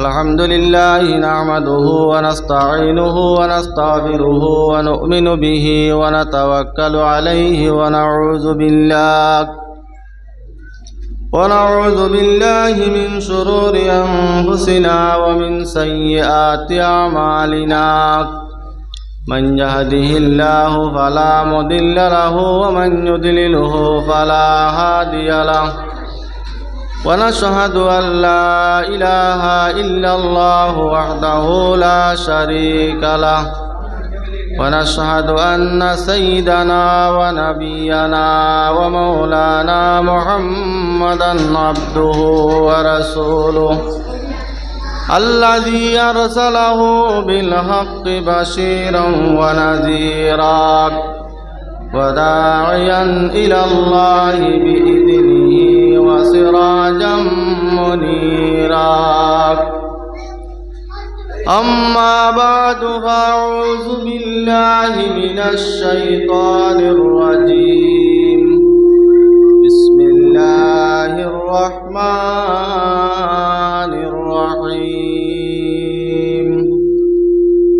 الحمد لله نحمده ونستعينه ونستغفره ونؤمن به ونتوكل عليه ونعوذ بالله من شرور أنفسنا ومن سيئات أعمالنا من يهده الله فلا مضل له ومن يضلله فلا هادي له ونشهد أن لا إله إلا الله وحده لا شريك له ونشهد أن سيدنا ونبينا ومولانا محمدا عبده ورسوله الذي أرسله بالحق بشيرا ونذيرا وداعيا إلى الله بإذنه وسراجا منيرا أما بعد فأعوذ بالله من الشيطان الرجيم بسم الله الرحمن الرحيم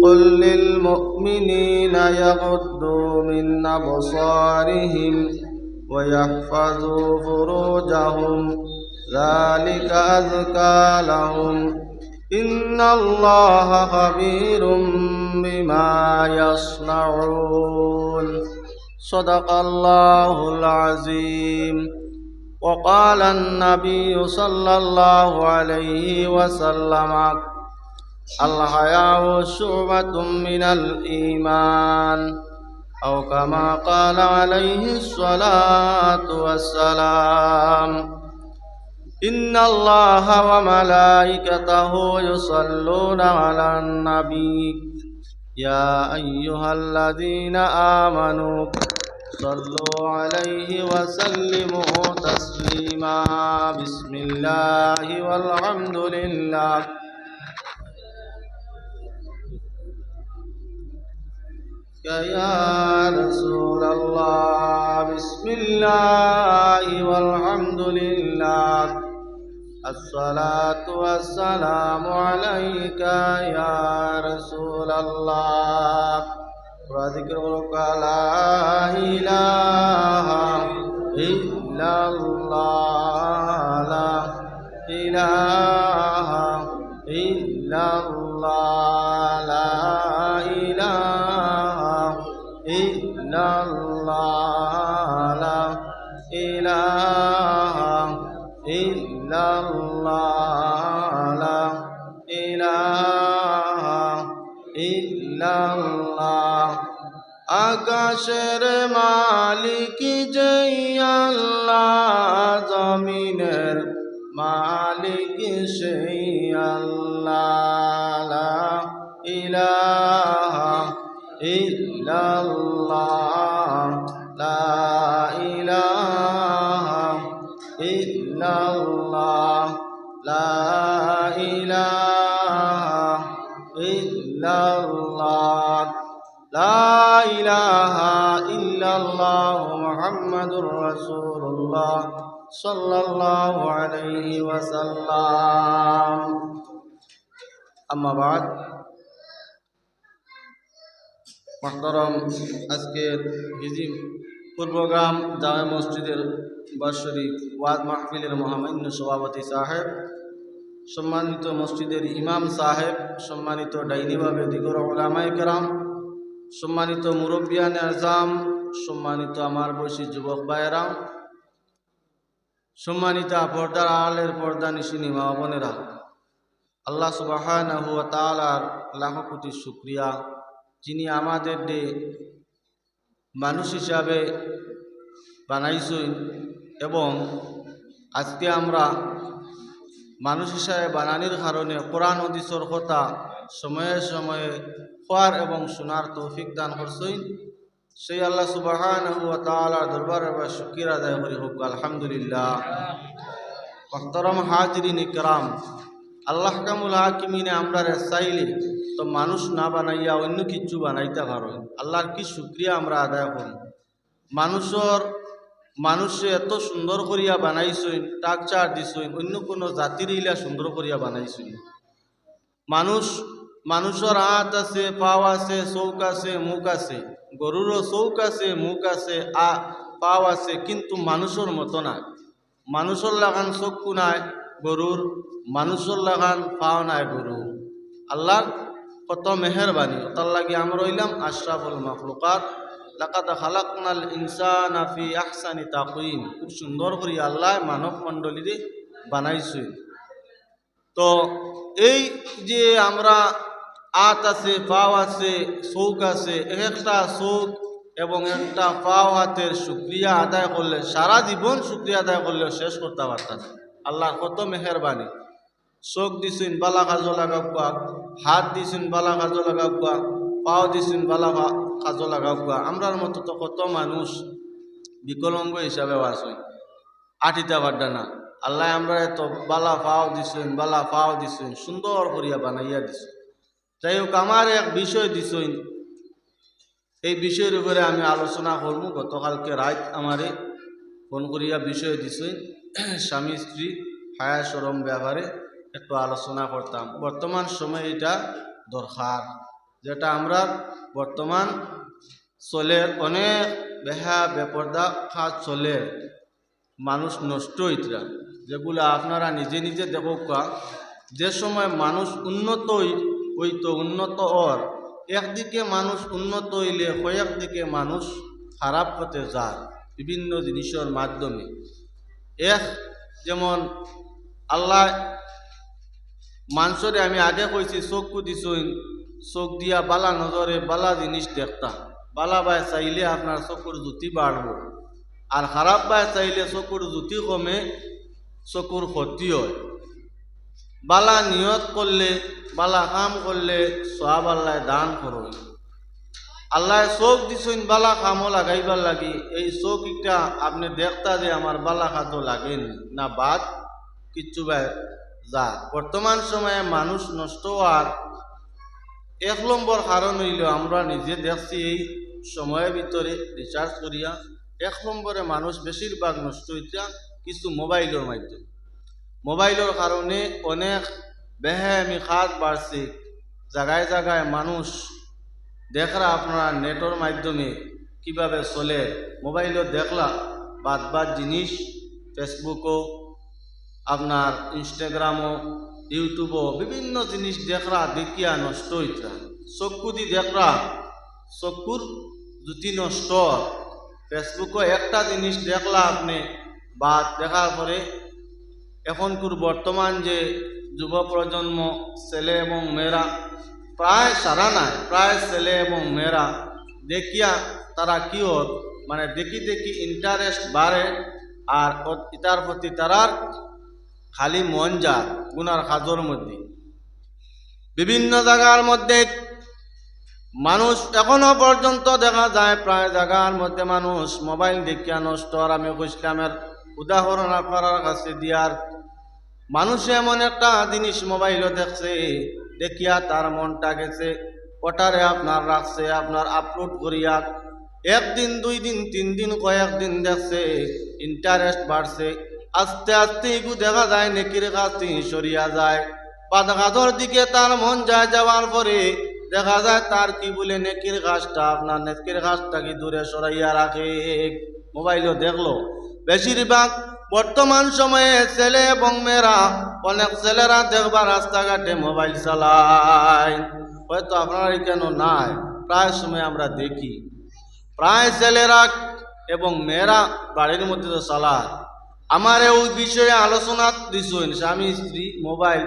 قل للمؤمنين يغضوا من أبصارهم ويحفظوا فروجهم ذلك أزكى لهم إن الله خبير بما يصنعون صدق الله العظيم وقال النبي صلى الله عليه وسلم الحياء شعبة من الإيمان أو كما قال عليه الصلاة والسلام إن الله وملائكته يصلون على النبي يا أيها الذين آمنوا صلوا عليه وسلموا تسليما بسم الله والحمد لله يا رسول الله بسم الله والحمد لله الصلاة والسلام عليك يا رسول الله وذكرك لا إله إلا الله لا إله إلا الله لا إله إلا الله لا إله إلا الله لا إله إلا الله আকাশের মালিক যেই আল্লাহ জমিনের মালিক সেই আল্লাহ লা ইলাহা ইল্লাল্লাহ লা ইলাহা ইল্লাল্লাহ লা ইলাহা ইল্লাল্লাহ লা ইলাহা ইল্লাল্লাহ মুহাম্মাদুর রাসূলুল্লাহ সাল্লাল্লাহু আলাইহি ওয়াসাল্লাম আম্মা বাদ محترم আজকের হিজিম পূর্বগ্রাম জামে মসজিদের বার্ষিক ওয়াজ মাহফিলের মহামান্য সভাপতি সাহেব, সম্মানিত মসজিদের ইমাম সাহেব, সম্মানিত ডাইনিভাবে দিগর ওলামায়ে কেরাম, সম্মানিত মুরব্বিয়ানে আজম, সম্মানিত আমার বয়সী যুবক ভাইয়েরা, সম্মানিত পর্দার আড়ালের পর্দা নিশিনী মা বোনেরা, আল্লাহ সুবহানাহু ওয়া তাআলার লাখ কোটি শুকরিয়া যিনি আমাদের মানুষ হিসাবে বানাইছেন এবং আজকে আমরা মানুষ হিসাবে বানানির কারণে কোরআন হাদিসের কথা সময়ে সময়ে পড়ার এবং শোনার তৌফিক দান করছেন। সেই আল্লাহ সুবহানাহু ওয়া তাআলার দরবারে শুকরিয়া আদায় করি হোক আলহামদুলিল্লাহ। মুহতারাম হাজিরিন ইকরাম, আল্লাহ কামুল হাকিমিনে আমরা চাইলে তো মানুষ না বানাইয়া অন্য কিছু বানাইতে পারো। আল্লাহর কি শুকরিয়া আমরা আদায় করি। মানুষে এত সুন্দর করিয়া বানাইছেন, টাকচার দিছেন, অন্য কোনো জাতির ইলা সুন্দর করিয়া বানাইছেন। মানুষের হাত আছে, পাও আছে, চৌক আছে, মুখ আছে। গরুরও চৌক আছে, মুখ আছে, পাও আছে, কিন্তু মানুষের মতো না। মানুষের লাগান চক্ষু নাই গরুর, মানুষের লাগান পাও নাই গরু। আল্লাহ কত মেহেরবানি, তার লাগি আমরা হইলাম আশরাফুল মাখলুকাত। লাকাদ খালাকনাল ইনসানা ফি আহসানি তাকওয়িম। খুব সুন্দর করে আল্লাহ মানব মণ্ডলীরে বানাইছে। তো এই যে আমরা হাত আছে, পাও আছে, চৌক আছে, একটা চৌক এবং একটা পাও হাতের শুকরিয়া আদায় করলে, সারা জীবন শুকরিয়া আদায় করলেও শেষ করতে পারতাম। আল্লাহ কত মেহেরবানি। চোখ দিছেন বালা কাজো লাগাবা, হাত দিছেন বালা কাজো লাগাবা, পাও দিছেন বালা কাজো লাগাবা। আমরার মতো তো কত মানুষ বিকলাঙ্গ হিসাবে আছে, আটিতা পারডা না। আল্লাহ আমরা এত বালা পাও দিছেন, বালা পাও দিছেন, সুন্দর করিয়া বানাইয়া দিছেন। যাই হোক, আমার এক বিষয় দিছেন, এই বিষয়ের উপরে আমি আলোচনা করব। গতকালকে রাত আমারে ফোন করিয়া বিষয় দিছেন, স্বামী স্ত্রী হায়া শরম ব্যাপারে একটু আলোচনা করতাম। বর্তমান সময়ে এটা দরকার, যেটা আমরা বর্তমান চলের অনেক বেহা বেপর্দা কাজ চলে, মানুষ নষ্ট হইতরা, যেগুলো আপনারা নিজে নিজে দেখোকা। যে সময় মানুষ উন্নত হইতো, উন্নত ওর একদিকে মানুষ উন্নত হইলে কয়েকদিকে মানুষ খারাপ পথে যায় বিভিন্ন জিনিসের মাধ্যমে। যেমন আল্লাহ মানুষরে, আমি আগে কইছি, চক্ষু দিছুন, চোখ দিয়া বালা নজরে বালা জিনিস দেখতা। বালা বায় চাইলে আপনার চকুর জ্যোতি বাড়ব, আর খারাপ বায় চাইলে চকুর জ্যোতি কমে, চকুর ক্ষতি হয়। বালা নিয়ত করলে, বালা কাম করলে সওয়াব আল্লাহ দান করুন। আল্লাহ চোখ দিছুন বালা কামও লাগাইবার লাগি। এই চোখ একটা আপনি দেখতা যে আমার বালা খাতো লাগেন না, বাদ কিচ্ছু যা। বর্তমান সময়ে মানুষ নষ্ট হওয়ার এক নম্বর কারণ হইল, আমরা নিজে দেখছি এই সময়ের ভিতরে রিসার্চ করিয়া, এক নম্বরে মানুষ বেশিরভাগ নষ্ট হইতা কিছু মোবাইলের মাধ্যমে। মোবাইলের কারণে অনেক বেহায়ামি কাজ বাড়ছে। জায়গায় জায়গায় মানুষ দেখরা আপনারা নেটের মাধ্যমে কিভাবে চলে, মোবাইলও দেখলা বাদ জিনিস, ফেসবুকও, আপনার ইনস্টাগ্রামও, ইউটিউবও বিভিন্ন জিনিস দেখরা, দেখিয়া নষ্ট হইতা। চক্ষু দি দেখরা, চক্ষুর জ্যোতি নষ্ট। ফেসবুকও একটা জিনিস দেখলা আপনি, বা দেখার পরে এখনকার বর্তমান যে যুব প্রজন্ম, ছেলে এবং মেয়েরা, প্রায় সারা নাই, প্রায় ছেলে এবং মেয়েরা দেখিয়া তারা কি হত, মানে দেখি দেখি ইন্টারেস্ট বাড়ে, আর ইতার প্রতি তারার খালি মন যায় গুনার কাজের মধ্যে। বিভিন্ন জায়গার মধ্যে মানুষ এখনো পর্যন্ত দেখা যায়, প্রায় জায়গার মধ্যে মানুষ মোবাইল দেখিয়া নষ্ট। আর আমি ইসলামের উদাহরণ আপনার কাছে দিয়ার, মানুষ এমন একটা জিনিস মোবাইলও দেখছে, দেখিয়া তার মনটা গেছে, ওটারে আপনার রাখছে, আপনার আপলোড করিয়া একদিন, 2 দিন, 3 দিন, কয়েকদিন দেখছে, ইন্টারেস্ট বাড়ছে। আস্তে আস্তে এগু দেখা যায় নেকির কাজ থেকে সরিয়া যায়, বাদ কাজের দিকে তার মন যায়। যাওয়ার পরে দেখা যায় তার কি বলে নেকির কাজটা, আপনার নেকির কাজটা কি দূরে সরাইয়া রাখে, মোবাইলও দেখলো। বেশিরভাগ বর্তমান সময়ে ছেলে এবং মেয়েরা, অনেক ছেলেরা দেখবা রাস্তাঘাটে মোবাইল চালায়, হয়তো আপনার কেন নাই, প্রায় সময় আমরা দেখি প্রায় ছেলেরা এবং মেয়েরা বাড়ির মধ্যে তো চালায়। আমার ওই বিষয়ে আলোচনা দিছেন, স্বামী স্ত্রী মোবাইল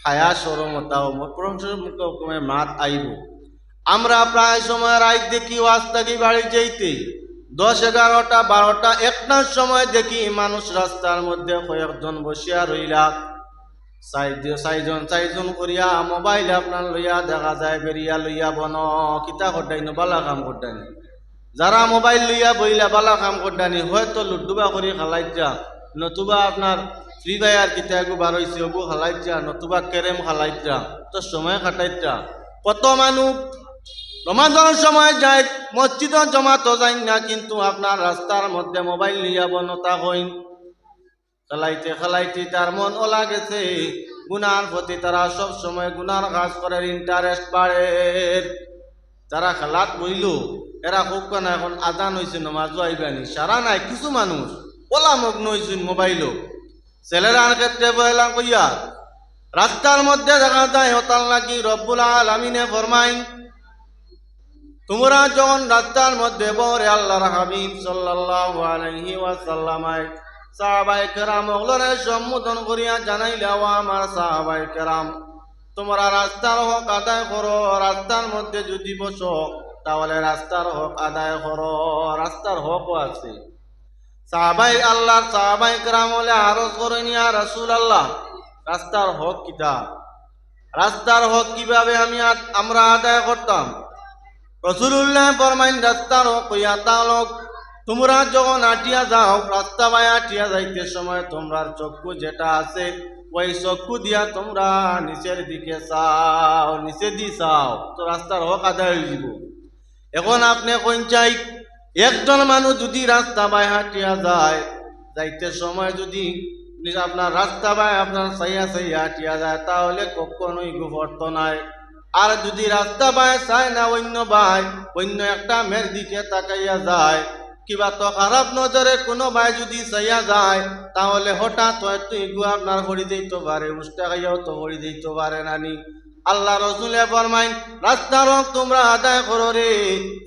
হায়া সরমতাও প্রশংসমে মাত আইব। আমরা প্রায় সময় রাত দেখি, ওয়াজ থাকি বাড়ি যেতে 10, 11টা, 12টা, 1টার সময় দেখি মানুষ রাস্তার মধ্যে কয়েকজন বসিয়া রইলা, 4জন করিয়া মোবাইল আপনার লইয়া দেখা যায় বেরিয়া লইয়া বন কিতা করতাইনো, বালা কাম করতানি। যারা মোবাইল লইয়া বইলা বালা কাম করতানি, হয়তো লুডুবা করি খালাইতা, নতুবা আপনার ফ্রি ফায়ার কিতা এগু বার হইছে ওগু খালাইতা, নতুবা ক্যারেম খালাইতা, তো সময় কাটাইতা। কত মানুষ রমাদানের সময় যায় মসজিদে জমাতো যায় না, কিন্তু আপনার রাস্তার মধ্যে মোবাইল নিয়ে বনতা হইন, খালাইতে খালাইতে তার মন ওলা গেছে, গুনার প্রতি তারা সব সময় গুনার কাজ করে, ইন্টারেস্ট বাড়ে। যারা খেলাত বইল এরা খুব কেন এখন আজান হয়েছে, নমাজ আইবানি সারা নাই। কিছু মানুষ ওলা মগ্ন হয়েছেন মোবাইল। ছেলেরার ক্ষেত্রে বললাম কইয়া রাস্তার মধ্যে দেখা যায় হতাল নাকি রব্বুল আলামিনে ফরমাইন, তোমরা যখন রাস্তার মধ্যে বরে আল্লাহর হাবিব সাল্লাল্লাহু আলাইহি ওয়াসাল্লাম সাহাবায়ে কেরাম ওগুলোরে সম্বোধন করিয়া জানাইলা, ও আমার সাহাবায়ে কেরাম, তোমরা রাস্তার হক আদায় করো। রাস্তার মধ্যে যদি বসো তাহলে রাস্তার হক আদায় করো। রাস্তার হকও আছে। সাহাবায়ে কেরাম বলে আরজ করেন, ইয়া রাসূলুল্লাহ, রাস্তার হক কিটা? রাস্তার হক কিভাবে আমরা আদায় করতাম? রাসূলুল্লাহ ফরমাইন, রাস্তার হক হইয়া তালক, তোমরা যখন আটিয়া যাও, রাস্তা বাই আটিয়া যাইতে সময় তোমরার চক্ষু যেটা আছে ওই চক্ষু দিয়া তোমরা নিচের দিকে চাও, নিচে দি চাও, তো রাস্তার হক আদায় হয়ে যাব। এখন আপনি কোন চাই, একজন মানুষ যদি রাস্তা বাই হাঁটিয়া যায়, যাইতে সময় যদি আপনার রাস্তা বাই আপনার সাইয়া হাঁটিয়া যায়, তাহলে কখনোই গুফর্ত নাই। আর যদি রাস্তা বাই চায় না, অন্য একটা মেয়ের দিকে তাকাইয়া যায়, কিবা তো খারাপ নজরে কোনো ভাই যদি চাইয়া যায়, তাহলে হঠাৎ হয়তো এগু আপনার হরি দিতে পারে, উষ্টা খাইয়াও তো হরি দিতে পারে নানি। আল্লাহ রসুলে ফরমাইন, রাস্তার হক তোমরা আদায় করো রে।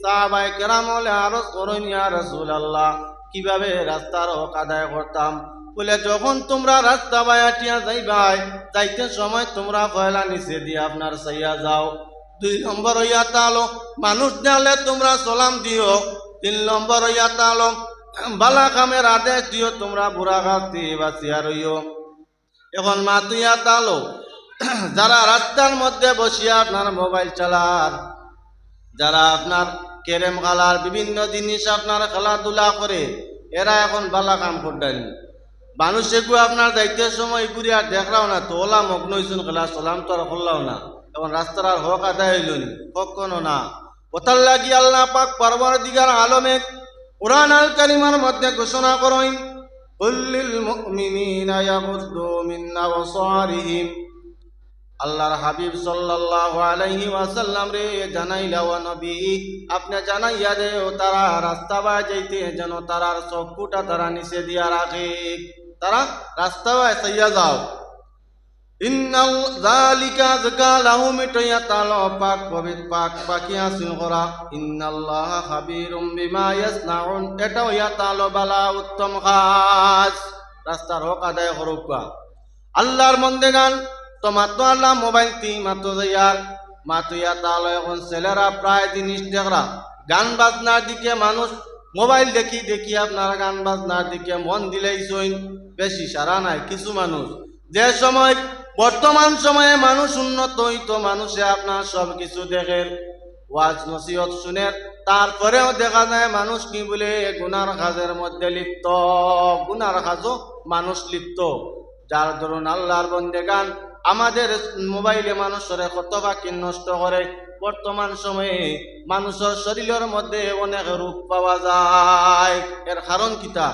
সাহাবায়ে কেরাম বলে আরজ করুন, ইয়া রাসূলুল্লাহ, কিভাবে রাস্তার হক আদায় করতাম? বলে, যখন তোমরা রাস্তা বায়াটিয়া যাইবাই, যাইতে সময় তোমরা পয়লা নিচে দিয়ে আপনার চাইয়া যাও। 2 নম্বর হইয়া তালো মানুষ দেখলে তোমরা সালাম দিও। 3 নম্বর হইয়া তালো বালা কামের আদেশ দিও, তোমরা বুড়া গাছতে বাঁচিয়া রইও। এখন মাতুইয়া তালো যারা রাস্তার মধ্যে বসিয়া আপনার মোবাইল চালার, যারা আপনার ক্যারেম খেলার বিভিন্ন জিনিস আপনার খেলাধুলা করে, এরা এখন বালা কাম করতেন। মানুষ এগুলো আপনার দায়িত্বের সময় ঘুরে আর দেখলাও না, তো ওলা মগ্ন হয়েছেন খেলা, সালাম তো আর করলাও না। এখন রাস্তার আর হক আদায় হইল নি? কখনো না। ওতার লাগি আল্লাহ পাক পরবর্তীকার আলমে কুরআন আল কারীমের মধ্যে ঘোষণা করেন, কুল্লিল মুমিনিনা ইয়াগুদ্দু মিন আবসারিহিম। আল্লাহর হাবিব সাল্লাল্লাহু আলাইহি ওয়াসাল্লাম রে জানাইলা, ও নবী, আপনি জানাইয়া দেও তারা রাস্তা বাই যাইতে যেন তারার চক্ষুটা তারা নিচে দিয়া রাখে, তারা রাস্তা বাই চাইয়া যাও। ইন্নাল যালিকা যাকা লাহুম, ইটাইয়া তাআলা পাক পবিত্র পাক পাকিয়া সিন করা। ইন্নাল্লাহা খাবীরুম বিমা ইয়াসনাউন, এটা ইয়া তাআলা বালা উত্তম কাজ। রাস্তার হক আদায় করুকা আল্লাহর বন্দেগান। তো মাত্র আল্লাহ মোবাইল তি মাত্র যাইয়ার মাতুইয়া তাহলে এখন ছেলেরা প্রায় জিনিস দেখরা গান বাজনার দিকে, মানুষ মোবাইল দেখি দেখি আপনারা গান বাজনার দিকে মন দিলেই সইন, বেশি সারা নাই। কিছু মানুষ যে সময় বর্তমান সময়ে মানুষ উন্নত হইতো, মানুষে আপনার সব কিছু দেখে, ওয়াজ নসিহত শুনে, তারপরেও দেখা যায় মানুষ কি বলে গুনার কাজের মধ্যে লিপ্ত, গুনার কাজও মানুষ লিপ্ত। যার ধরুন আল্লাহর বন্দেগান আমাদের মোবাইলে মানুষের কত বাকি নষ্ট করে। বর্তমান সময়ে মানুষের শরীরের মধ্যে অনেক রূপ পাওয়া যায়। এর কারণ কিতা?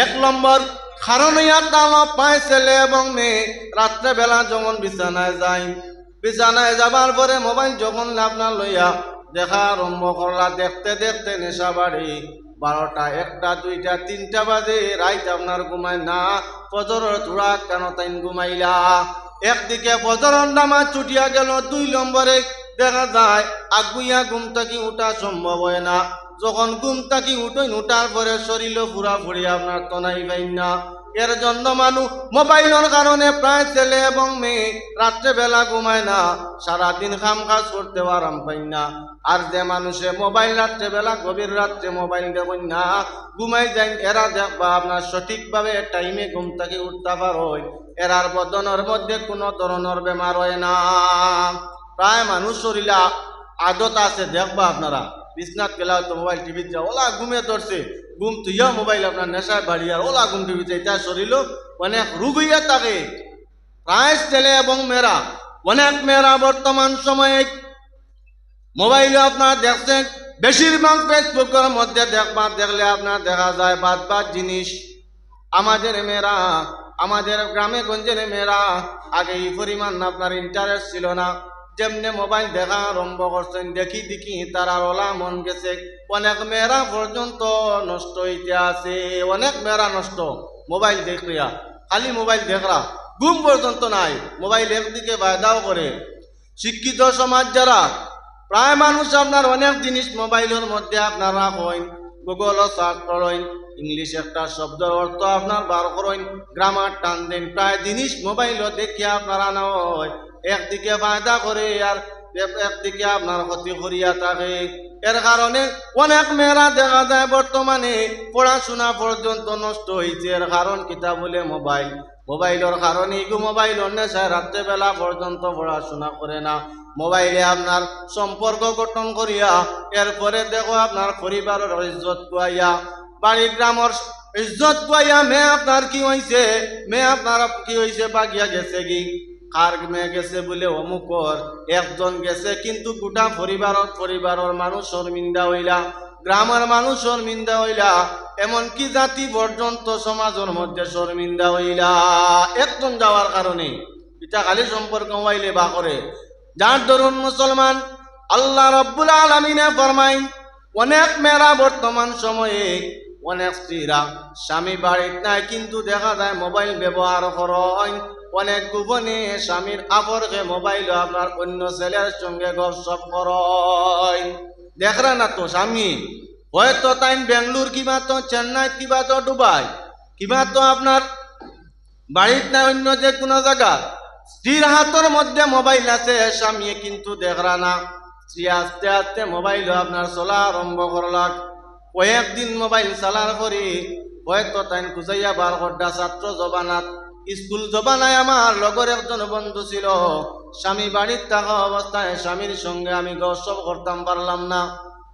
1 নম্বর কারণ ইয়া তালো পায় ছেলে এবং মেয়ে রাত্রেবেলা যখন বিছানায় যায়, বিছানায় যাবার পরে মোবাইল যখন আপনার লইয়া দেখা আরম্ভ করলা, দেখতে দেখতে নেশা বাড়ি। 12টা 1টা 2টা 3টা বাজে, রাইত আপনার ঘুমায় না। ফজরের চূড়া কেন তাই ঘুমাইলা? একদিকে ফজরের নামাজ ছুটিয়া গেল, 2 নম্বরে দেখা যায় আগুইয়া ঘুম থাকি উঠা সম্ভব হয় না। যখন ঘুম থাকি উঠার পরে শরীরও পুরা ফুরি আপনার তনাই পাই না। এর জন্য মানুষ মোবাইলের কারণে প্রায় ছেলে এবং মেয়ে রাত্রেবেলা ঘুমায় না, সারাদিন কাম কাজ করতে আরাম পাই না। আর যে মানুষে মোবাইল রাত্রেবেলা গভীর রাত্রে মোবাইল দেখেন না, ঘুমাই যায়, এরা দেখবা আপনার সঠিকভাবে টাইমে ঘুম থেকে উঠতে পারো, এরার বদনের মধ্যে কোনো ধরনের বেমার হয় না। প্রায় মানুষ শরীরে আদত আছে, দেখবা আপনারা বিছনাত গেলা তো মোবাইল টিভি যা ওলা ঘুমে ধরছে, ঘুম তুইয়া মোবাইল আপনার নেশায় বাড়ি আর ওলা ঘুম টিভি যাই, তার শরীর অনেক রোগ হইয়া থাকে। প্রায় ছেলে এবং মেয়েরা, অনেক মেয়েরা বর্তমান সময়ে মোবাইলে আপনার দেখছেন, বেশিরভাগ ফেসবুকের মধ্যে দেখলে আপনার দেখা যায় বাদ জিনিস। আমাদের মেয়েরা আমাদের গ্রামে গঞ্জে মেয়েরা আগে এই পরিমাণ আপনার ইন্টারেস্ট ছিল না, যেমনি মোবাইল দেখা আরম্ভ করছেন দেখি দেখি তারা ওলা মন গেছে। অনেক মেয়েরা পর্যন্ত নষ্ট হইতে আছে, অনেক মেয়েরা নষ্ট মোবাইল দেখিয়া, খালি মোবাইল দেখরা, ঘুম পর্যন্ত নাই। মোবাইল একদিকে বায়দাও করে। শিক্ষিত সমাজ যারা, প্রায় মানুষ আপনার অনেক জিনিস মোবাইলের মধ্যে আপনারা কইন, গুগলও সার্চ করেন, ইংলিশ একটা শব্দের অর্থ আপনার বার করেন, গ্রামার টান দেন, প্রায় জিনিস মোবাইলও দেখিয়া আপনারা নয় একদিকে ফায়দা করে আর একদিকে আপনার ক্ষতি করিয়া থাকে। এর কারণে অনেক মেয়েরা দেখা যায় বর্তমানে পড়াশোনা পর্যন্ত নষ্ট হয়েছে। এর কারণ কিতা বলে মোবাইল, মোবাইলের কারণে এগু মোবাইল নেশায় রাত্রেবেলা পর্যন্ত পড়াশোনা করে না, মোবাইলে আপনার সম্পর্ক গঠন করিয়া এরপরে দেখো আপনার পরিবারের ইজ্জত কুয়াইয়া, বাড়ি গ্রামের ইজ্জত কুয়াইয়া মেয়ে আপনার কি হয়েছে, মেয়ে আপনার কি হয়েছে বাগিয়া গেছে কি, কার মেয়ে গেছে বলে অমুকর একজন গেছে, কিন্তু গোটা পরিবারের মানুষ শর্মিন্দা হইলা, গ্রামের মানুষ শর্মিন্দা হইলা, এমনকি জাতি পর্যন্ত সমাজের মধ্যে শর্মিন্দা হইলা একজন যাওয়ার কারণে। এটা খালি সম্পর্ক হইলে বা করে। যার দরুন মুসলমান আল্লাহ রব্বুল আলামিনে ফরমাই, অনেক মেয়েরা বর্তমান সময়ে, অনেক স্ত্রীরা স্বামী বাড়ির নাই কিন্তু দেখা যায় মোবাইল ব্যবহার করেন, অনেক গোপনে স্বামীর আপরকে মোবাইল আপনার অন্য ছেলের সঙ্গে গপসপ করেন। দেখরা না তো স্বামী হয়তো তাই বেঙ্গলোর কিবা তো চেন্নাই কিবা তো দুবাই কিবা তো আপনার বাড়ির নাই অন্য যে কোনো জায়গা, স্ত্রীর হাতের মধ্যে মোবাইল আছে, স্বামী কিন্তু দেখরা না। স্ত্রী আস্তে আস্তে মোবাইল আপনার চলা আরম্ভ করলাক, কয়েকদিন মোবাইল চালার করি হয়তো তাই খুঁজাইয়া বার করডা ছাত্র জবানাত, স্কুল জবানায় আমার লগর একজন বন্ধু ছিল, স্বামী বাড়ির থাকা অবস্থায় স্বামীর সঙ্গে আমি গসব করতাম পারলাম না,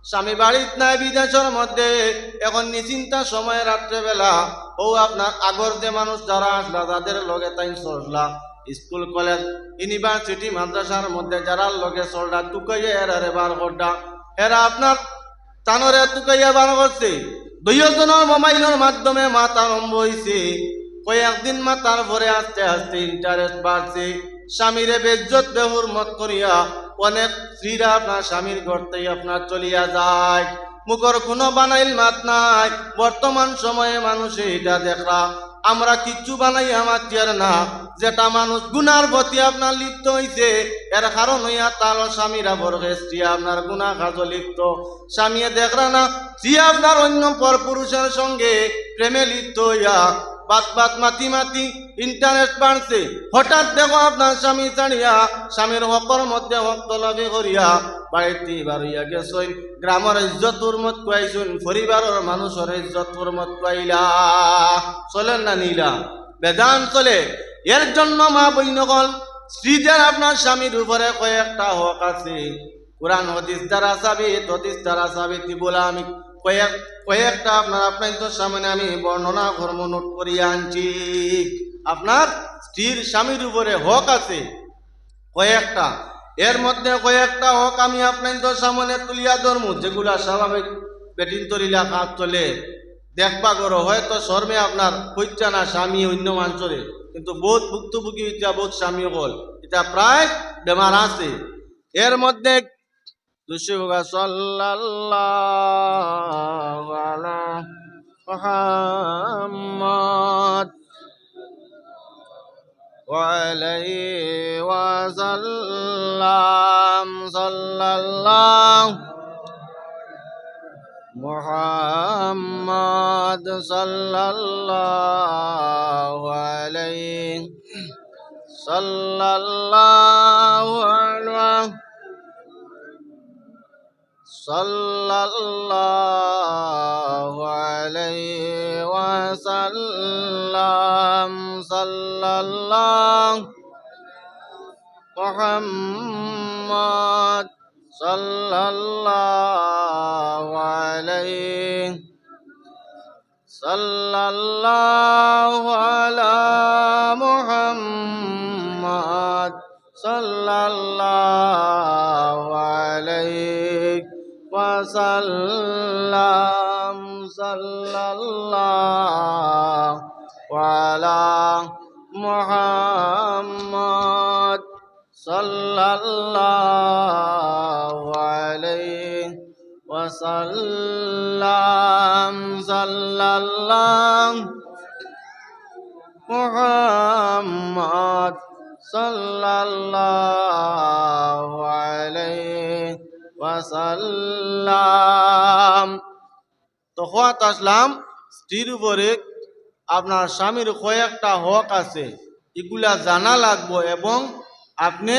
স্বামী বাড়ির নাই বিদেশের মধ্যে, এখন নিশ্চিন্তা সময় রাত্রেবেলা ও আপনার আগর যে মানুষ যারা আসলা যাদের লগে তাই চললা, স্কুল কলেজ ইউনিভার্সিটি মাদ্রাসার মধ্যে যারা লগে চললা টুকাইয়া এরারে বার করডা, এরা আপনার তানরে টুকাইয়া বার করছে, দুইজনের মোবাইলের মাধ্যমে মাত আরম্ভ হয়েছে। কয়েকদিন মাতার পরে আস্তে আস্তে ইন্টারেস্ট বাড়ছে, স্বামীরে বেজ্জত বেহুরমত করিয়া অনেক স্ত্রীরা আপনার স্বামীর ঘরতেই আপনার চলিয়া যায়, মুখর কোনো বানাইল মাত নাই। বর্তমান সময়ে মানুষে এটা দেখরা, আমরা কিচ্ছু বানাই আমার টিয়ার না, যেটা মানুষ গুনার প্রতি আপনার লিপ্ত হইছে, এর কারণ হইয়া তার স্বামীরা বর্গে স্ত্রী আপনার গুনা কাজ লিপ্ত, স্বামী দেখরা না স্ত্রী আপনার অন্য পর পুরুষের সঙ্গে প্রেমে লিপ্ত হইয়া বাত মাতি মাতি ইন্টারেস্ট বাড়ছে, হঠাৎ দেখো আপনার স্বামী ছাড়িয়া স্বামীর হকর মধ্যে হক তলবি করিয়া বাড়িতে বাড়িয়া গেছেন, গ্রামের ইজ্জত উর্মত পাইছেন, পরিবারের মানুষের ইজ্জত উর্মত পাইলা, চলেন না নীলা বেদান চলে। এর জন্য মা বইনকল স্ত্রীদের আপনার স্বামীর উপরে কয়েকটা হক আছে, কোরআন হদিস দ্বারা সাবিত বলে আমি কয়েকটা আপনার তো সামনে আমি বর্ণনা কর্ম নোট করিয়া আনছি। আপনার স্ত্রীর স্বামীর উপরে হক আছে কয়েকটা, এর মধ্যে কয়েকটা হক আমি আপনার তো সামনে তুলিয়া ধরমু, যেগুলা স্বাভাবিক বেটিন তরিলা কাজ চলে দেখবা করো, হয়তো শর্মে আপনার হইতা না স্বামী অন্য মানুষরে, কিন্তু বহুত ভুক্তভোগী হইতা বহুত স্বামী হল, এটা প্রায় বেমার আছে। এর মধ্যে সাল্লাল্লাহু আলা মুহাম্মাদ ওয়া আলাইহি ওয়াসাল্লাম, সাল্লাল্লাহু মুহাম্মাদ সাল্লাল্লাহু আলাইহি সাল্লাল্লাহু আলাইহি সাল্লাল্লাহু আলাইহি ওয়াসাল্লাম, সাল্লাল্লাহু মুহাম্মাদ সাল্লাল্লাহু আলাইহি সাল্লাল্লাহু আলা মুহাম্মাদ সাল্লাল্লাহু আলাইহি ওয়াসাল্লাম, সাল্লাল্লাহু وعلى محمد صلى الله عليه وسلم صلى الله محمد صلى الله عليه وسلم। তখন আসলাম স্ত্রীর উপরে আপনার স্বামীর কয়েকটা হক আছে, এগুলা জানা লাগবো এবং আপনি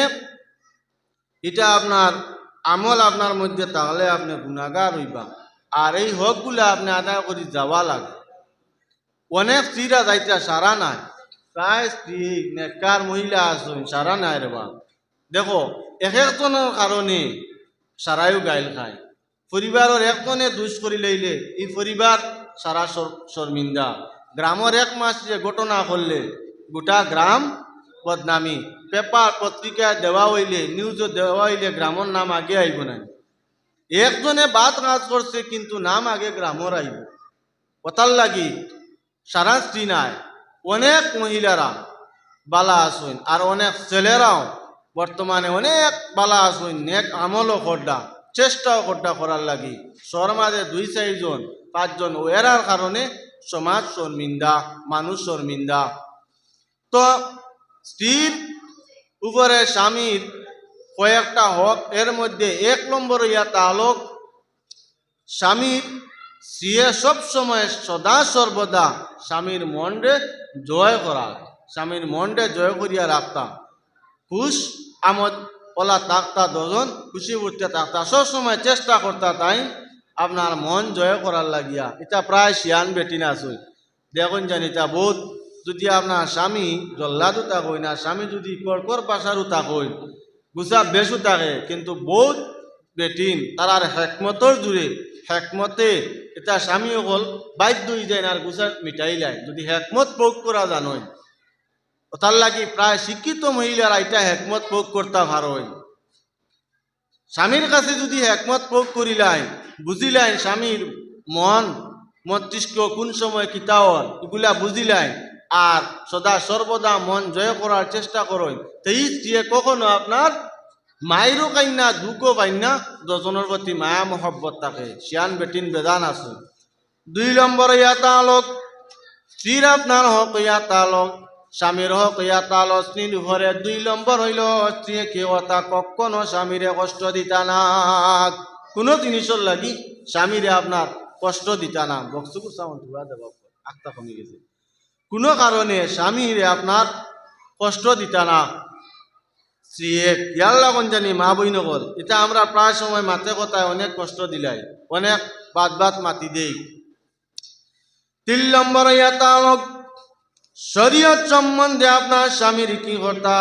এটা আপনার আমল আপনার মধ্যে তাহলে আপনি গুনাহগার হইবা। আর এই হকগুলা আপনি আদায় করে যাওয়া লাগে। অনেক স্ত্রীরা যাইতে সারা নাই, প্রায় স্ত্রী নেককার মহিলা আছেন সারা নাই রে বা। দেখো এক একজনের কারণে সারাইও গাইল খায়। পরিবারের একজনে দুষ করি লইলে এই পরিবার সারা শর্মিন্দা। গ্রামের এক মাস যে ঘটনা করলে গোটা গ্রাম বদনামি। পেপার পত্রিকায় দেওয়া হইলে, নিউজও দেওয়া হইলে গ্রামের নাম আগে আইব না। একজনে বাদ কাজ করছে কিন্তু নাম আগে গ্রামের আইব। কথার লাগি সারা স্ত্রী নাই, অনেক মহিলারা বালা আসুন আর অনেক ছেলেরাও বর্তমানে অনেক বালা আসুন, নেক আমলও করডা, চেষ্টাও করডা করার লাগি। সমাজে 2-4 জন 5 জন ও এরার কারণে সমাজ শর্মিন্দা, মানুষ শর্মিন্দা। তো স্ত্রীর উপরে স্বামীর কয়েকটা হক, এর মধ্যে 1 নম্বর ইয়া তালক স্বামীর সিয়ে সব সময় সদা সর্বদা স্বামীর মনরে জয় করা, স্বামীর মনরে জয় করিয়া রাখতা, খুশ আমদ ওলা থাকতা, দুজন খুশি উঠতে থাকতা, সব সময় চেষ্টা করতা তাই আপনার মন জয় করার লাগিয়া। এটা প্রায় শিয়ান বেটি না আসই দেখুন জানি তা বহুত। যদি আপনার স্বামী জল্লাদও থাকই না, স্বামী যদি কর্কর পাশারও থাকই, গুছা বেশও থাকে, কিন্তু বহুত বেটিন তার হেকমতর জুড়ে হেকমতে এটা স্বামী অকল বাধ্য হয়ে যায় না আর গুছা মিটাই লাই যদি হেকমত প্রয়োগ করা জানই। ওটার লাগি প্রায় শিক্ষিত মহিলারা এটা হেকমত প্রয়োগ করতে পারই। স্বামীর কাছে যদি হেকমত প্রয়োগ করিলাই, বুঝিলাই স্বামীর মন মস্তিষ্ক কোন সময় কিতাওর এগুলা বুঝিলাই আর সদা সর্বদা মন জয় করার চেষ্টা করই, তেই স্ত্রী কখনো আপনার মায়েরও কাইনা দুঃখও পাইনা, দুজনের প্রতি মায়া মহব্বত থাকে। শিয়ান বেটিন বেদান আছে। 2 নম্বর ইয়া তালক স্ত্রীর আপনার হক ইয়া তালক, স্বামীর হক ইয়া তালক স্ত্রীর ঘরে। 2 নম্বর হইল স্ত্রী কে কথা কখনো স্বামীরে কষ্ট দিতা না, কোনো জিনিসের লাগি স্বামীরে আপনার কষ্ট দিতা না। বক্সুকুর সামন ধুয়া দেওয়া আখটা কমে গেছে। কোনো কারণে স্বামীরে আপনার কষ্ট দিতা না। স্ত্রী ইয়ার লাগন জানি মা বই নগর, এটা আমরা প্রায় সময় মাতে কথায় অনেক কষ্ট দিলাই, অনেক বাদ মাতি দেই। 3 নম্বর ইয়া তালক শরীয়ত সম্বন্ধে আপনার স্বামীর কি কর্তা,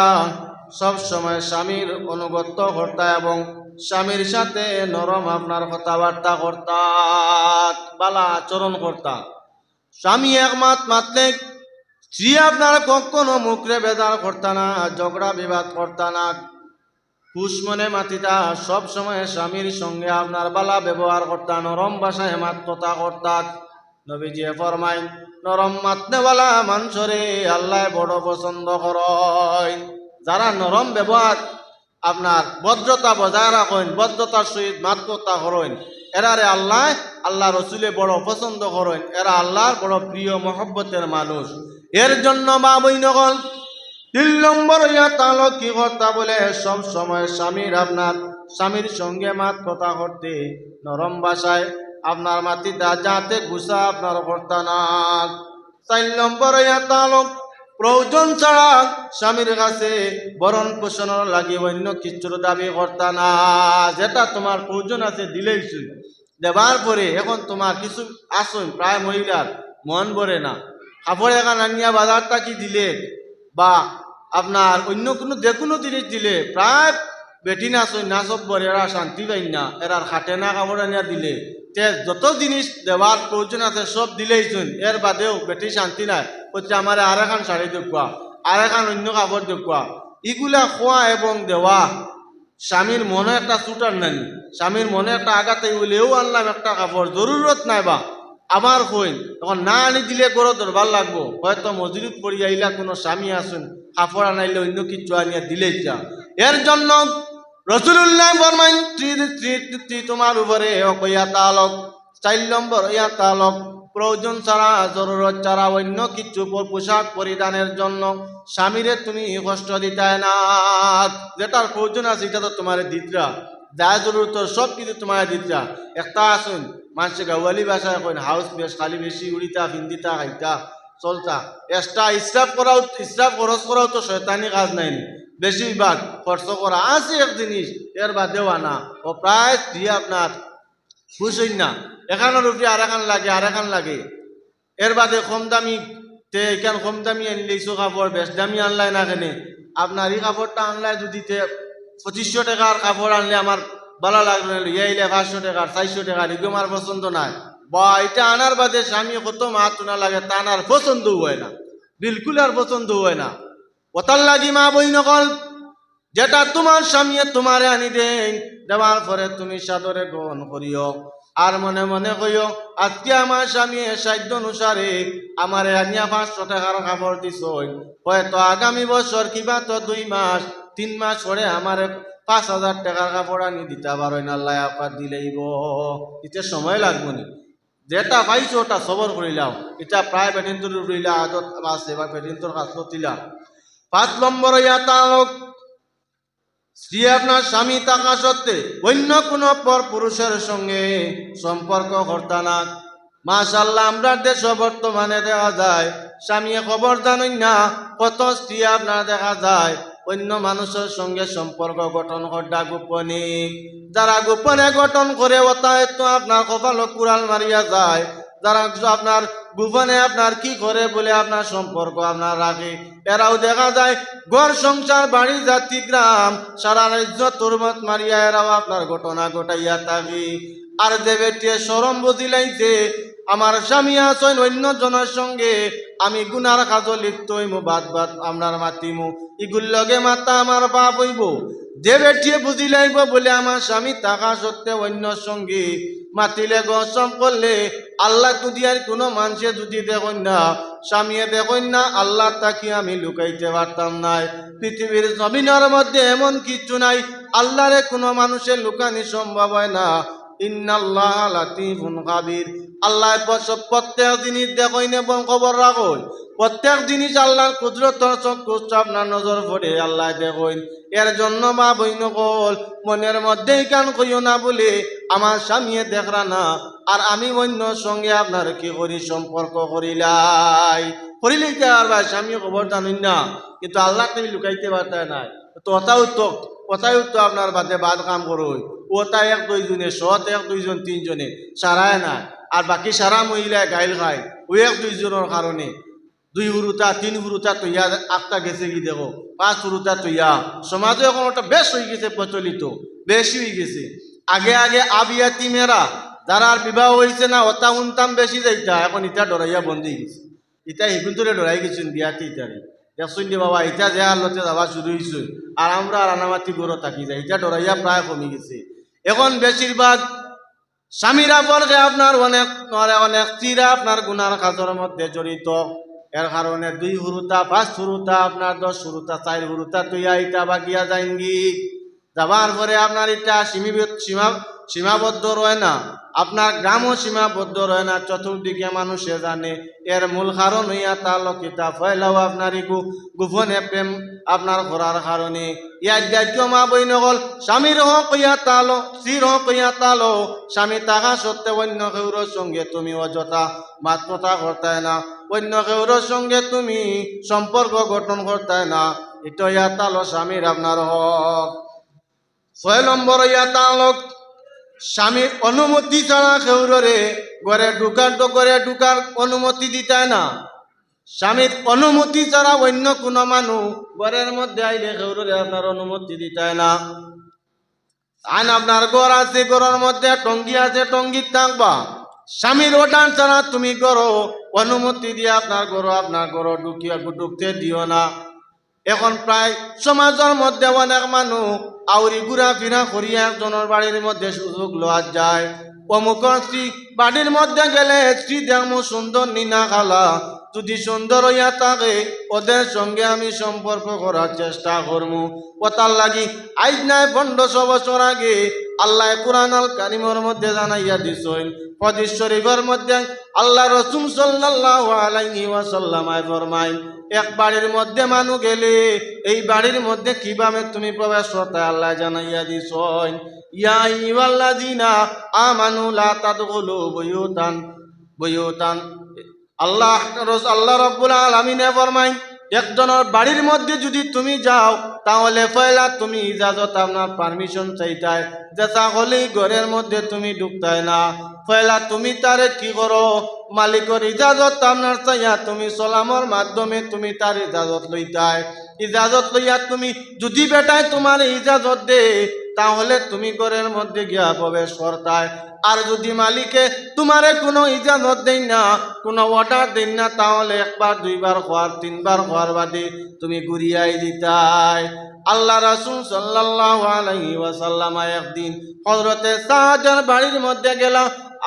সব সময় স্বামীর অনুগত কর্তা এবং স্বামীর সাথে নরম আপনার কথাবার্তা কর্তা, বালা আচরণ কর্তা। স্বামী একমাত মাতলে স্ত্রী আপনার কখনো মুখরে বেদার করতা না, ঝগড়া বিবাদ করতা না, খুশ মনে মাতিতা, সব সময় স্বামীর সঙ্গে আপনার বালা ব্যবহার করতা, নরম ভাষায় মাত কথা করতা। নবীজি ফরমাই নরম মাতনেওয়ালা মানুষরে আল্লাহ বড় পছন্দ করেন। যারা নরম ব্যবহার আপনার ভদ্রতা বজায় রাখেন, ভদ্রতার সহিত মাত কথা করেন, এরারে আল্লাহ রসুলে বড় পছন্দ করেন, এরা আল্লাহর বড় প্রিয় মহব্বতের মানুষ। এর জন্য মা বইনগল 3 নম্বর ইয়া তালক কি কথা বলে সব সময় স্বামীর সঙ্গে মাত কথা করতে, নরম ভাষায় আপনার মাতিটা যাতে গুসা আপনার কর্তা না। 4 নম্বর ইয়া তালক প্রয়োজন ছাড়া স্বামীর কাছে বরণ পোষণের লাগি অন্য কিছুর দাবি কর্তা না। যেটা তোমার প্রয়োজন আছে দিলেই দেবার পরে এখন তোমার কিছু আসুন, প্রায় মহিলার মন ভরে না, কাপড় এখান আনিয়া বাজারটা কি দিলে বা আপনার অন্য কোনো কোনো জিনিস দিলে প্রায় বেটি নাচই নাচব বরে, এরা শান্তি পাই না, এরার খাটে না কাপড় আনিয়া দিলে তে যত জিনিস দেওয়ার প্রয়োজন আছে সব দিলেই শুন, এর বাদেও বেটি শান্তি নাই, হচ্ছে আমার আর এখন শাড়ি দেখুয়া, আর এখন অন্য কাপড় দেখুয়া, এগুলা খোয়া এবং দেওয়া স্বামীর মনে একটা চুটার নাই, স্বামীর মনে একটা আঘাতে বলেও আনলাম একটা কাপড়, জরুরত নাই বা আমার কইন তখন না আনি দিলে গরো দরবার লাগবো, হয়তো মজুরিত পড়ি আইলা কোনো স্বামী আসুন কাপড় আনাইলে অন্য কিছু আনিয়া দিলেই যা। এর জন্য রাসূলুল্লাহ ফরমাইন তোমার উপরে কইয়া তালক ৪ নম্বর ইয়া তালক প্রয়োজন ছাড়া জরুরত ছাড়া অন্য কিছু পোশাক পরিধানের জন্য স্বামীরে তুমি কষ্ট দিতায় না। যেটার প্রয়োজন আছে এটা তো তোমার দিতরা, যা জরুরত সব কিছু তোমার দিতরা। একটা আসুন মানুষের গাওয়ালি ভাষায় কইন হাউস বেশ খালি বেশি উড়িতা ফিন্দিতা খাইতা চলতা এক্সট্রা ইসরাফ খরচ করাও তো শয়তানি কাজ নাই, বেশিরভাগ খরচ করা আছে এক জিনিস এর বাদেও আনা ও প্রায় দিয়ে আপনার খুশই না, এখানের রুপি আর এখান লাগে আর এখান লাগে। এর বাদে কম দামি তে এখান কম দামি আনলে ইসো কাপড় বেশ দামি আনলাই না কেনে আপনার এই কাপড়টা আনলাই যদি 2500 টাকার কাপড় আনলে আমার ভালো লাগবে, ইয়ে 500 টাকার 400 টাকার এগুলো আমার পছন্দ নাই, বা এটা আনার বাদে স্বামী কত মাত না লাগে তা আনার পছন্দ হয় না, বিলকুল আর পছন্দ হয় না। ওতার লাগি মা বই নকল যেটা তোমার স্বামী তোমারে আনি দেন দেওয়ার পরে তুমি সাদরে গ্রহণ করিও আর মনে মনে কইও আজকে আমার স্বামী সাধ্য অনুসারে আমার আনিয়া 500 টাকার কাপড় দিছ, হয়তো আগামী বছর কিবা তো 2 মাস 3 মাস পরে আমার 5000 টাকার কাপড় আনি দিতে পারো না, আল্লাহ আপনার দিলেইব, এতে সময় লাগবো নি, যেটা পাইছো ওটা সবর করিলাম, এটা প্রায় বেটিন্তর রইলা আদত আছে বা বেটিন্তর কাজ দিলাম। 5 নম্বর ইয়া তালক স্ত্রী আপনার স্বামী থাকা সত্ত্বে অন্য কোনো পর পুরুষের সঙ্গে সম্পর্ক করতা না। মাশাআল্লাহ আমরা দেশ বর্তমানে দেখা যায় স্বামী খবর জানেন না কত স্ত্রী আপনার দেখা যায় অন্য মানুষের সঙ্গে সম্পর্ক গঠন করা গোপনে, যারা গোপনে গঠন করে ওটা তো আপনার কপালে কুড়াল মারিয়া যায়, যারা আপনার গোপনে আপনার কি করে বলে আপনার সম্পর্ক আপনার রাখে, এরাও দেখা যায় ঘর সংসার বাড়ি জাতি গ্রাম সারা রাজ্য তুরমত মারিয়া এরাও আপনার ঘটনা ঘটাইয়া থাকে। আর যে বেটিয়ে শরম বুঝিলাইছে আমার স্বামী আছেন অন্য জনের সঙ্গে আমি গুনার কাজ লিপ্ত হইমু বাদ বাদ আপনার মাতিমু ইগুল লগে মাতা আমার পাপ হইব, যে বেটিয়ে বুঝিলাইব বলে আমার স্বামী থাকা সত্ত্বেও অন্য সঙ্গে মাতিলে গসম করলে আল্লাহ দুনিয়ার কোনো মানুষে যদি দেখুন না স্বামীয়ে দেখুন না আল্লাহ তাকে আমি লুকাইতে পারতাম নাই। পৃথিবীর জমিনের মধ্যে এমন কিছু নাই আল্লাহরে কোনো মানুষের লুকানি সম্ভব হয় না। ইন্নাল্লাহ লাতিফুন খাবির, আল্লাহ প্রত্যেক জিনিস দেখুন এবং খবর রাখুন, প্রত্যেক জিনিস আল্লাহর কুদরত চক্ষু আপনার নজর পড়ে আল্লাহ দেখুন। এর জন্য মা বইন কল মনের মধ্যেই কান কইও না বলে আমার স্বামী দেখরা না আর আমি অন্য সঙ্গে আপনার কি করি সম্পর্ক করিলেই আর ভাই স্বামী খবর জানুন না, কিন্তু আল্লাহ তুমি লুকাইতে পারতে নাই তো ওটাও তো আপনার বাদে বাদ কাম করো, ওটা 1-2 জনে সৎ 1-2 জন 3 জনে সারায় না, আর বাকি সারা মহিলায় গাইল খায় ওই 1-2 জনের কারণে 2 হুরুতা 3 হুরুতা তৈয়া আটটা গেছে কি দেখো 5 হুরুতা তৈয়া সমাজে এখন ওটা বেশ হয়ে গেছে, প্রচলিত বেশি হয়ে গেছে। আগে আগে আবিয়াতি মেয়েরা যারা বিবাহ হয়েছে না ওটা উনতাম বেশি যাইতা, এখন ইটা ডরাইয়া বন্ধ হয়ে গেছে, ইটা হিগুন তোরে ডরাই গেছেন বিয়াতি ইটারে দেখছেন যে বাবা ইটা যে আলোতে যাওয়া শুরু হয়েছে আর আমরা রানামাতি গরো থাকি যায়, ইটা ডরাইয়া প্রায় কমে গেছে। এখন বেশিরভাগ স্বামীরা বলছে আপনার অনেক স্ত্রীরা আপনার গুনার কাজের মধ্যে জড়িত, এর কারণে 2 হুরুতা 5 হুরুতা আপনার 10 হুরুতা 4 হুরুতা তুইয়া ইটা বাগিয়া যাইঙ্গি যাবার পরে আপনার এটা সীমাবদ্ধ রয় না, আপনার গ্রামও সীমাবদ্ধ রয় না, চতুর্দিকে মানুষে জানে। এর মূল কারণ হইয়া তালকিতা ফয়লাও আপনার গোপনে প্রেম আপনার করার কারণে। ইয়ার দায়িত্ব মা বই নগল স্বামীর হোক ইয়া তালো স্ত্রীর হোক ইয়া তালো, স্বামী থাকা সত্ত্বেও অন্য কেউর সঙ্গে তুমি অযথা মাত্রতা করতে না, অন্য কেউর সঙ্গে তুমি সম্পর্ক গঠন করতে না, এটা ইয়া তালো স্বামীর আপনার হক। 6 নম্বর ইয়া তালক স্বামীর অনুমতি ছাড়া কেউরে ঘরে ঢুকার অনুমতি দিতে না, স্বামীর অনুমতি ছাড়া অন্য কোনো মানুষ ঘরের মধ্যে আইলে কেউরে আপনার অনুমতি দিতে না। আইন আপনার ঘর আছে ঘরের মধ্যে টঙ্গি আছে টঙ্গি থাকবা, স্বামীর অর্ডার ছাড়া তুমি করো অনুমতি দিয়ে আপনার ঘর ঢুকতে দিও না। এখন প্রায় সমাজের মধ্যে অনেক মানুষ আউরি ঘুরা ফিরা করিয়া একজনের বাড়ির মধ্যে সুযোগ লওয়া যায়, অমুক স্ত্রী বাড়ির মধ্যে গেলে স্ত্রী দেখমু সুন্দর নিনা খালা যদি সুন্দর হইয়া থাকে ওদের সঙ্গে আমি সম্পর্ক করার চেষ্টা করবো। ওতার লাগি আইজ নাই 1500 বছর আগে আল্লাহ কুরআন আল কারীমের মধ্যে জানাইয়া দিছেন, হাদিস শরীফের মধ্যে আল্লাহ রাসূল সাল্লাল্লাহু আলাইহি ওয়াসাল্লাম ফরমায়, এক বাড়ির মধ্যে মানুষ গেলে এই বাড়ির মধ্যে কিভাবে তুমি প্রবেশ করতে আল্লাহ জানাইয়া দিছেন, ইয়া আইয়ুহাল্লাযিনা আমানু লা তাদখুলু বুয়ুতান। আল্লাহ রাব্বুল আলামিনে ফরমায়, একজনের বাড়ির মধ্যে যদি তুমি যাও তাহলে পয়লা তুমি ইজাজত আপনার পারমিশন চাইতায়, যেটা হলেই ঘরের মধ্যে তুমি ঢুকতায় না। পয়লা তুমি তারে কি করো, মালিকের ইজাজত আপনার চাইয়া তুমি সালামর মাধ্যমে তুমি তার ইজাজত লইতায়। ইজাজত লইয়া তুমি যদি বেটায় তোমার ইজাজত দে তাহলে তুমি ঘরের মধ্যে গিয়া প্রবেশ করতায়। আর যদি মালিকে তোমারে কোনো ইজাজত দেন না, কোনো অর্ডার দেন না, তাহলে একবার দুইবার খোয়ার তিনবার খোয়ার বাদে তুমি ঘুরিয়াই দিতায়। আল্লাহ রাসূল সাল্লাল্লাহু আলাইহি ওয়াসাল্লাম একদিন হযরতে সাদের বাড়ির মধ্যে গেল।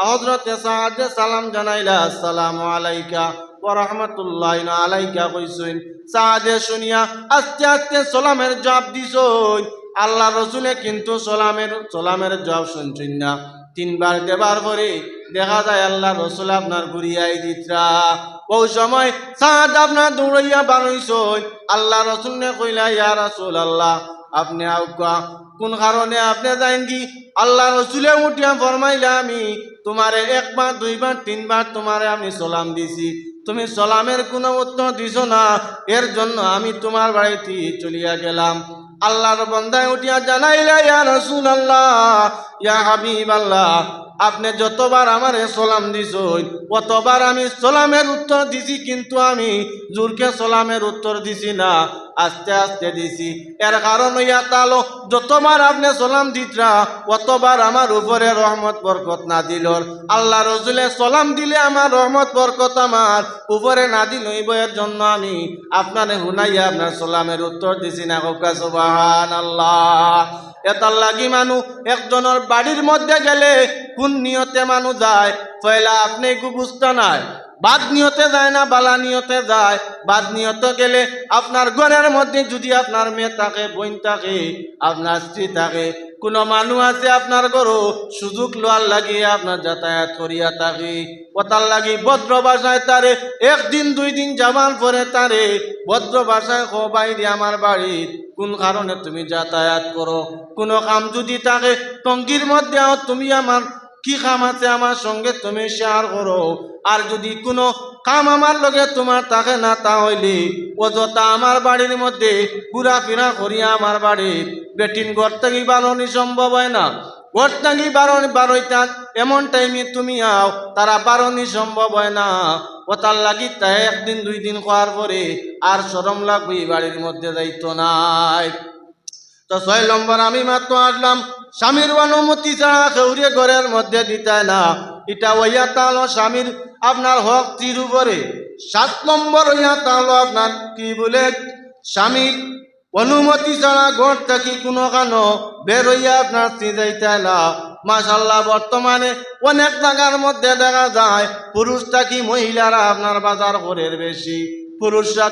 হযরতে সাদ সালাম জানাইলা, আসসালামু আলাইকা ওয়া রাহমাতুল্লাহি আলাইকা কইছেন। সাদে শুনিয়া আস্তে আস্তে সালামের জবাব দিছেন। আল্লাহ রসুলে কিন্তু সালামের জবাব শুনছেন না। তিনবার দেবার পরে দেখা যায় আল্লাহ রসুল আপনার ঘুরিয়াই দিতরা। ওই সময় সাদ আপনার দৌড়াইয়া বারইছেন। আল্লাহ রসুল নে কইলা, ইয়া রাসূলুল্লাহ আপনি আউকা কোন কারণে আপনি যাইন কি? আল্লাহ রসুলে উঠিয়া ফরমাইলা, আমি তোমারে একবার দুইবার তিনবার তোমারে আমি সালাম দিছি, তুমি সালামের কোনো উত্তর দিছো না, এর জন্য আমি তোমার বাড়িতে চলিয়া গেলাম। আল্লাহর বান্দায় উঠিয়া জানাইলা, ইয়া রাসূলুল্লাহ ইয়া হাবিবাল্লাহ আপনি যতবার আমারে সালাম দিছেন ততবার আমি সালামের উত্তর দিছি, কিন্তু আমি জোরকে সালামের উত্তর দিছি না, আস্তে আস্তে দিছি। এর কারণ হইয়া তালো যতবার আপনি সালাম দিতরা ততবার আমার উপরে রহমত বরকত না দিল। আল্লাহ রসুলে সালাম দিলে আমার রহমত বরকত আমার উপরে না দিল, এর জন্য আমি আপনারে হুনাইয়া আপনার সালামের উত্তর দিছি না। কোকা সুবহানাল্লাহ। এটার লাগি মানুষ একজনের বাড়ির মধ্যে গেলে কোন নিয়তে মানুষ যায় পয়লা আপনি বুঝতে নাই। বাদ নিয়তে যায় না বালা নিয়তে যায়। বাদ নিয়তে গেলে আপনার ঘরের মধ্যে যদি আপনার মেয়ে থাকে, বোন থাকে, আপনার স্ত্রী থাকে, কোনো মানুষ আছে আপনার ঘরও সুযোগ লোয়ার লাগিয়ে আপনার যাতায়াত করিয়া থাকে, ওটার লাগি ভদ্র ভাষায় তারে একদিন দুই দিন যাবার পরে তারে ভদ্র ভাষায় কো বাইরে আমার বাড়ি কোন কারণে তুমি যাতায়াত করো। কোনো কাম যদি থাকে টঙ্কির মধ্যে তুমি আমার কি কাম আছে আমার সঙ্গে তুমি শেয়ার করো। আর যদি কোনো কাম আমার লগে তোমার থাকে না তাহলে অযথা আমার বাড়ির মধ্যে ঘুরাফেরা করিয়া আমার বাড়ির বেটিন ঘর থেকে বাড়ানি সম্ভব হয় না। ঘর থেকে বারোইতা এমন টাইমে তুমি আও তারা বাড়ানি সম্ভব হয় না। ওটার লাগি তাই একদিন দুই দিন খাওয়ার পরে আর শরম লাগবে বাড়ির মধ্যে যাইতো নাই। তো 6 নম্বর আমি মাত্র আসলাম, স্বামীর অনুমতি ছাড়া কেউরে ঘরের মধ্যে দিতে না। এটা হইয়া তাহলে স্বামীর আপনার হক স্ত্রীর উপরে। 7 নম্বর হইয়া তাহলে আপনার কি বলে, স্বামীর অনুমতি ছাড়া ঘর থেকে কোনো কানো বের হইয়া আপনার স্ত্রী যাইতে না। মাশাআল্লাহ বর্তমানে অনেক জায়গার মধ্যে দেখা যায় পুরুষ থাকি মহিলারা আপনার বাজার ঘরের বেশি, পুরুষরা